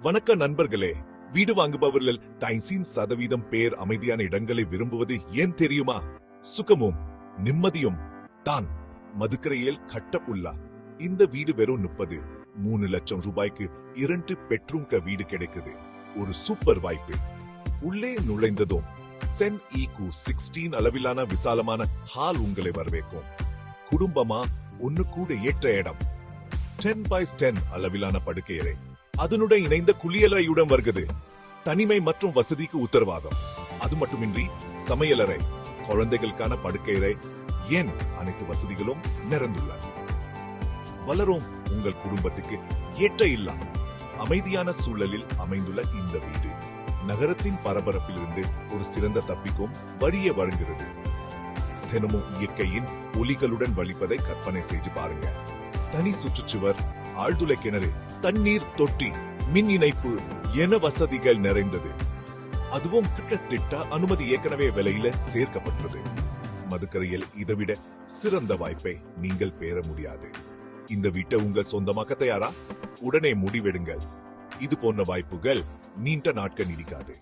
வணக்க நண்பர்களே, வீடு வாங்குபவர்கள் 50% பேர் அமைதியான இடங்களை விரும்புவது ஏன் தெரியுமா? சுகமும் நிம்மதியும் தான். மதுக்கரையில் கட்ட உள்ள இந்த வீடு வெறும் 3 லட்சம் ரூபாய்க்கு 2 பெட்ரூம் வீடு கிடைக்குது. ஒரு சூப்பர் வாய்ப்பு. உள்ளே நுழைந்ததும் சென் ஈகு 16 அளவிலான விசாலமான ஹால் உங்களை வரவேற்கும். குடும்பமா ஒன்னு கூட ஏற்ற இடம். 10x10 அளவிலான படுக்கையறை, அதனுடன் இணைந்த குளியலறையுடன் வருகிறது. தனிமை மற்றும் வசதிக்கு உத்தரவாதம். அது மட்டுமின்றி சமையலறை, குழந்தைகளுக்கான படுக்கையறை, ஏன் அனைத்து வசதிகளும் நிறைந்துள்ளன. வளரும் உங்கள் குடும்பத்துக்கு ஏற்ற இல்லம். அமைதியான சூழலில் அமைந்துள்ள இந்த வீடு நகரத்தின் பரபரப்பிலிருந்து ஒரு சிறந்த தப்பிக்கும் வழியை வழங்குகிறது. தினமும் இயற்கையின் ஒலிகளுடன் வலிப்பதை கற்பனை செய்து பாருங்க. தனி சுற்றுச்சுவர், ஆழ்துளை கிணறு, தண்ணீர் தொட்டி, மின் இணைப்பு என வசதிகள் நிறைந்தது. அதுவும் கிட்டத்தட்ட அனுமதி ஏற்கனவே விலையில சேர்க்கப்பட்டது. மதுக்கரையில் இதைவிட சிறந்த வாய்ப்பை நீங்கள் பெற முடியாது. இந்த வீட்டை உங்கள் சொந்தமாக்க தயாரா? உடனே முடிவெடுங்கள். இது போன்ற வாய்ப்புகள் நீண்ட நாட்கள் நீடிக்காது.